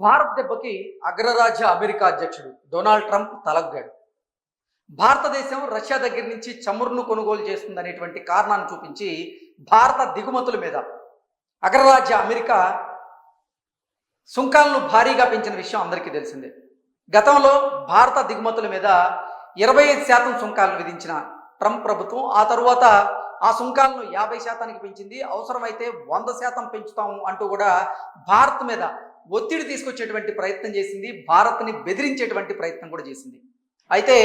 భారత్ దెబ్బకి అగ్రరాజ్య అమెరికా అధ్యక్షుడు Donald Trump తలగ్గాడు. భారతదేశం రష్యా దగ్గర నుంచి చమురును కొనుగోలు చేస్తుందనేటువంటి కారణాన్ని చూపించి భారత దిగుమతుల మీద అగ్రరాజ్య అమెరికా సుంకాలను భారీగా పెంచిన విషయం అందరికీ తెలిసిందే. గతంలో భారత దిగుమతుల మీద 25% సుంకాలను విధించిన ట్రంప్ ప్రభుత్వం ఆ తరువాత ఆ సుంకాలను 50% పెంచింది. అవసరమైతే 100% పెంచుతాము అంటూ కూడా భారత్ మీద ఒత్తిడి తీసుకొచ్చేటువంటి ప్రయత్నం చేసింది. భారత్ని బెదిరించేటువంటి ప్రయత్నం కూడా చేసింది. అయితే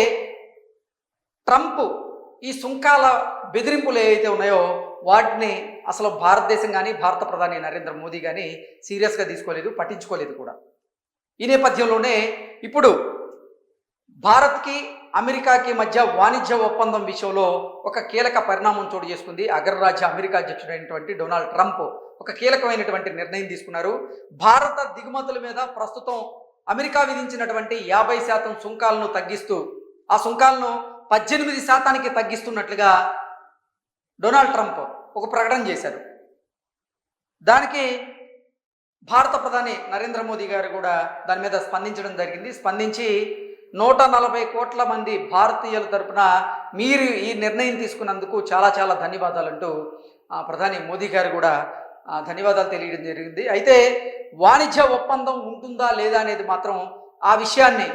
ట్రంప్ ఈ సుంకాల బెదిరింపులు ఏవైతే ఉన్నాయో వాటిని అసలు భారతదేశం కానీ భారత ప్రధాని నరేంద్ర మోదీ కానీ సీరియస్గా తీసుకోలేదు, పట్టించుకోలేదు కూడా. ఈ నేపథ్యంలోనే ఇప్పుడు భారత్కి అమెరికాకి మధ్య వాణిజ్య ఒప్పందం విషయంలో ఒక కీలక పరిణామం చోటు చేసుకుంది. అగ్రరాజ్య అమెరికా అధ్యక్షుడైనటువంటి డొనాల్డ్ ట్రంప్ ఒక కీలకమైనటువంటి నిర్ణయం తీసుకున్నారు. భారత దిగుమతుల మీద ప్రస్తుతం అమెరికా విధించినటువంటి 50% సుంకాలను తగ్గిస్తూ ఆ సుంకాలను 18% తగ్గిస్తున్నట్లుగా డొనాల్డ్ ట్రంప్ ఒక ప్రకటన చేశారు. దానికి భారత ప్రధాని నరేంద్ర మోదీ గారు కూడా దాని మీద స్పందించడం జరిగింది. స్పందించి 140 కోట్ల మంది భారతీయుల తరపున మీరు ఈ నిర్ణయం తీసుకున్నందుకు చాలా చాలా ధన్యవాదాలు అంటూ ప్రధాని మోదీ గారు కూడా ధన్యవాదాలు తెలియడం జరిగింది. అయితే వాణిజ్య ఒప్పందం ఉంటుందా లేదా అనేది మాత్రం ఆ విషయాన్ని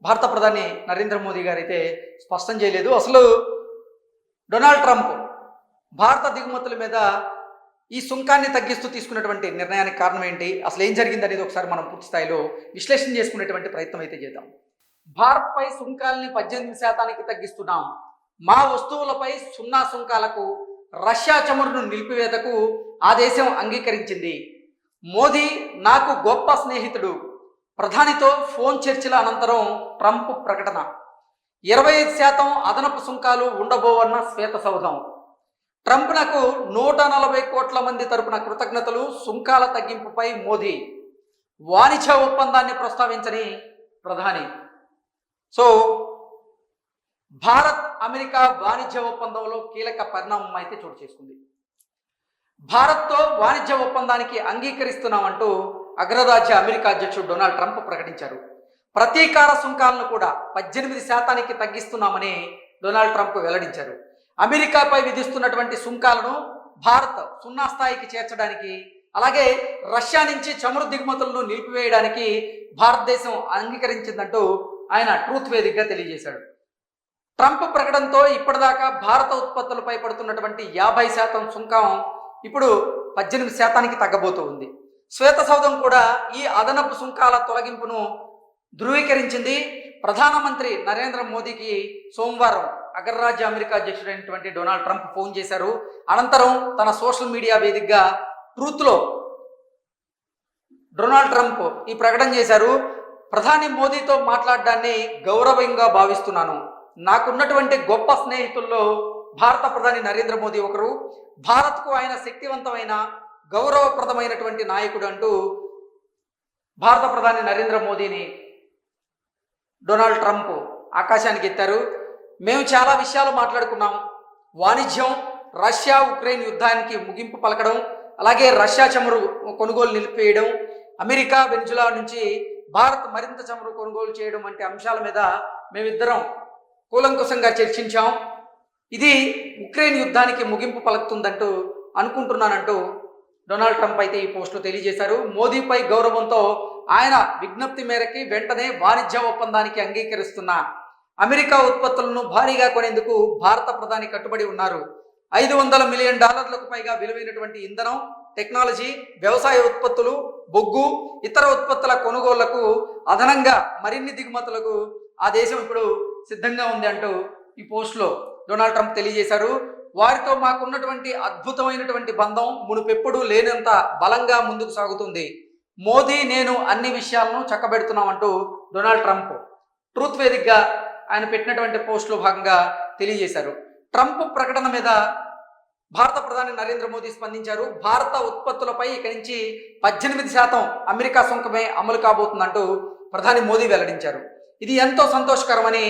భారత ప్రధాని నరేంద్ర మోదీ గారు అయితే స్పష్టం చేయలేదు. అసలు డొనాల్డ్ ట్రంప్ భారత దిగుమతుల మీద ఈ సుంకాన్ని తగ్గిస్తూ తీసుకున్నటువంటి నిర్ణయానికి కారణం ఏంటి, అసలు ఏం జరిగింది అనేది ఒకసారి మనం పూర్తి స్థాయిలో విశ్లేషణ చేసుకునేటువంటి ప్రయత్నం అయితే చేద్దాం. భారత్పై సుంకాల్ని 18% తగ్గిస్తున్నాం. మా వస్తువులపై 0 సుంకాలకు రష్యా చమురును నిలిపివేతకు ఆ దేశం అంగీకరించింది. మోదీ నాకు గొప్ప స్నేహితుడు. ప్రధానితో ఫోన్ చర్చల అనంతరం ట్రంప్ ప్రకటన. 25% అదనపు సుంకాలు ఉండబోవన్న శ్వేతసౌధం. ట్రంప్ నాకు 140 కోట్ల మంది తరపున కృతజ్ఞతలు. సుంకాల తగ్గింపుపై మోదీ. వాణిజ్య ఒప్పందాన్ని ప్రస్తావించని ప్రధాని. సో భారత్ అమెరికా వాణిజ్య ఒప్పందంలో కీలక పరిణామం అయితే చోటు చేసుకుంది. భారత్తో వాణిజ్య ఒప్పందానికి అంగీకరిస్తున్నామంటూ అగ్రరాజ్య అమెరికా అధ్యక్షుడు డొనాల్డ్ ట్రంప్ ప్రకటించారు. ప్రతీకార సుంకాలను కూడా 18% తగ్గిస్తున్నామని డొనాల్డ్ ట్రంప్ వెల్లడించారు. అమెరికాపై విధిస్తున్నటువంటి సుంకాలను భారత్ 0 స్థాయికి చేర్చడానికి, అలాగే రష్యా నుంచి చమురు దిగుమతులను నిలిపివేయడానికి భారతదేశం అంగీకరించిందంటూ ఆయన ట్రూత్ వేదికగా తెలియజేశాడు. ట్రంప్ ప్రకటనతో ఇప్పటిదాకా భారత ఉత్పత్తులపై పడుతున్నటువంటి 50% సుంకం ఇప్పుడు 18%కి తగ్గబోతూ ఉంది. శ్వేతసౌధం కూడా ఈ అదనపు సుంకాల తొలగింపును ధృవీకరించింది. ప్రధానమంత్రి నరేంద్ర మోదీకి సోమవారం అగ్రరాజ్య అమెరికా అధ్యక్షుడైనటువంటి డొనాల్డ్ ట్రంప్ ఫోన్ చేశారు. అనంతరం తన సోషల్ మీడియా వేదికగా ట్రూత్లో డొనాల్డ్ ట్రంప్ ఈ ప్రకటన చేశారు. ప్రధాని మోదీతో మాట్లాడడాన్ని గౌరవంగా భావిస్తున్నాను. నాకున్నటువంటి గొప్ప స్నేహితుల్లో భారత ప్రధాని నరేంద్ర మోదీ ఒకరు. భారత్కు ఆయన శక్తివంతమైన గౌరవప్రదమైనటువంటి నాయకుడు అంటూ భారత ప్రధాని నరేంద్ర మోదీని డొనాల్డ్ ట్రంప్ ఆకాశానికి ఎత్తారు. మేము చాలా విషయాలు మాట్లాడుకున్నాం. వాణిజ్యం, రష్యా ఉక్రెయిన్ యుద్ధానికి ముగింపు పలకడం, అలాగే రష్యా చమురు కొనుగోలు నిలిపివేయడం, అమెరికా వెనిజులా నుంచి భారత్ మరింత చమురు కొనుగోలు చేయడం వంటి అంశాల మీద మేమిద్దరం కూలంకుషంగా చర్చించాం. ఇది ఉక్రెయిన్ యుద్ధానికి ముగింపు పలుకుతుందంటూ అనుకుంటున్నానంటూ డొనాల్డ్ ట్రంప్ అయితే ఈ పోస్టులో తెలియజేశారు. మోదీపై గౌరవంతో ఆయన విజ్ఞప్తి మేరకి వెంటనే వాణిజ్య ఒప్పందానికి అంగీకరిస్తున్నా. అమెరికా ఉత్పత్తులను భారీగా కొనేందుకు భారత ప్రధాని కట్టుబడి ఉన్నారు. $500 మిలియన్ పైగా విలువైనటువంటి ఇంధనం, టెక్నాలజీ, వ్యవసాయ ఉత్పత్తులు, బొగ్గు, ఇతర ఉత్పత్తుల కొనుగోళ్లకు అదనంగా మరిన్ని దిగుమతులకు ఆ దేశం ఇప్పుడు సిద్ధంగా ఉంది అంటూ ఈ పోస్టులో డొనాల్డ్ ట్రంప్ తెలియజేశారు. వారితో మాకున్నటువంటి అద్భుతమైనటువంటి బంధం మునుపెప్పుడు లేనంత బలంగా ముందుకు సాగుతుంది. మోదీ నేను అన్ని విషయాలను చక్కబెడుతున్నామంటూ డొనాల్డ్ ట్రంప్ ట్రూత్ వేదికగా ఆయన పెట్టినటువంటి పోస్టులో భాగంగా తెలియజేశారు. ట్రంప్ ప్రకటన మీద భారత ప్రధాని నరేంద్ర మోదీ స్పందించారు. భారత ఉత్పత్తులపై ఇక నుంచి 18% అమెరికా సుంకమే అమలు కాబోతుందంటూ ప్రధాని మోదీ వెల్లడించారు. ఇది ఎంతో సంతోషకరమని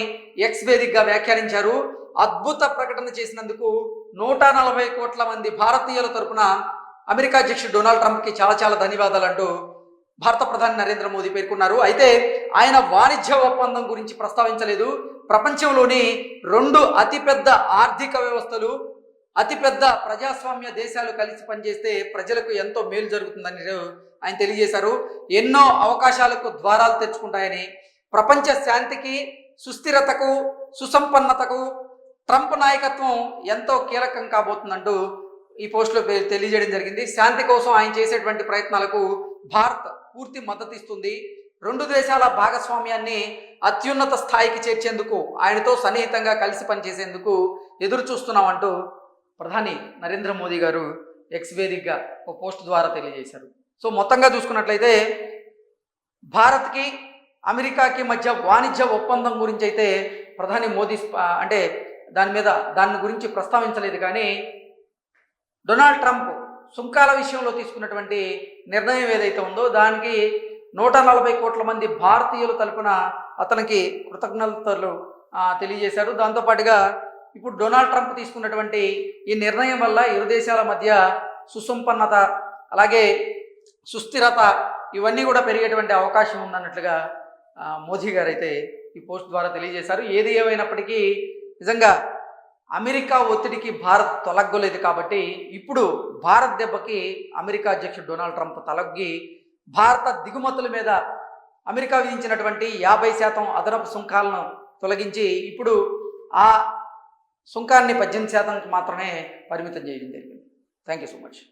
ఎక్స్ వేదికగా వ్యాఖ్యానించారు. అద్భుత ప్రకటన చేసినందుకు 140 కోట్ల మంది భారతీయుల తరపున అమెరికా అధ్యక్షుడు డొనాల్డ్ ట్రంప్కి చాలా చాలా ధన్యవాదాలు అంటూ భారత ప్రధాని నరేంద్ర మోదీ పేర్కొన్నారు. అయితే ఆయన వాణిజ్య ఒప్పందం గురించి ప్రస్తావించలేదు. ప్రపంచంలోని 2 అతిపెద్ద ఆర్థిక వ్యవస్థలు, అతిపెద్ద ప్రజాస్వామ్య దేశాలు కలిసి పనిచేస్తే ప్రజలకు ఎంతో మేలు జరుగుతుందని ఆయన తెలియజేశారు. ఎన్నో అవకాశాలకు ద్వారాలు తెరుచుకుంటాయని, ప్రపంచ శాంతికి, సుస్థిరతకు, సుసంపన్నతకు ట్రంప్ నాయకత్వం ఎంతో కీలకం కాబోతుందంటూ ఈ పోస్టులో తెలియజేయడం జరిగింది. శాంతి కోసం ఆయన చేసేటువంటి ప్రయత్నాలకు భారత్ పూర్తి మద్దతు ఇస్తుంది. 2 దేశాల భాగస్వామ్యాన్ని అత్యున్నత స్థాయికి చేర్చేందుకు, ఆయనతో సన్నిహితంగా కలిసి పనిచేసేందుకు ఎదురు చూస్తున్నామంటూ ప్రధాని నరేంద్ర మోదీ గారు ఎక్స్ వేదికగా ఒక పోస్ట్ ద్వారా తెలియజేశారు. సో మొత్తంగా చూసుకున్నట్లయితే భారత్కి అమెరికాకి మధ్య వాణిజ్య ఒప్పందం గురించి అయితే ప్రధాని మోదీ అంటే దాని గురించి ప్రస్తావించలేదు. కానీ డొనాల్డ్ ట్రంప్ సుంకాల విషయంలో తీసుకున్నటువంటి నిర్ణయం ఏదైతే ఉందో దానికి 140 కోట్ల మంది భారతీయుల తరపున అతనికి కృతజ్ఞతలు తెలియజేశారు. దాంతోపాటుగా ఇప్పుడు డొనాల్డ్ ట్రంప్ తీసుకున్నటువంటి ఈ నిర్ణయం వల్ల ఇరు దేశాల మధ్య సుసంపన్నత, అలాగే సుస్థిరత ఇవన్నీ కూడా పెరిగేటువంటి అవకాశం ఉందన్నట్లుగా మోదీ గారు అయితే ఈ పోస్ట్ ద్వారా తెలియజేశారు. ఏది ఏమైనప్పటికీ నిజంగా అమెరికా ఒత్తిడికి భారత్ తొలగ్గలేదు కాబట్టి ఇప్పుడు భారత్ దెబ్బకి అమెరికా అధ్యక్షుడు డొనాల్డ్ ట్రంప్ తలగ్గి భారత దిగుమతుల మీద అమెరికా విధించినటువంటి 50% అదనపు సుంకాలను తొలగించి ఇప్పుడు ఆ సుంకాన్ని 18% మాత్రమే పరిమితం చేయడం జరిగింది. Thank you so much.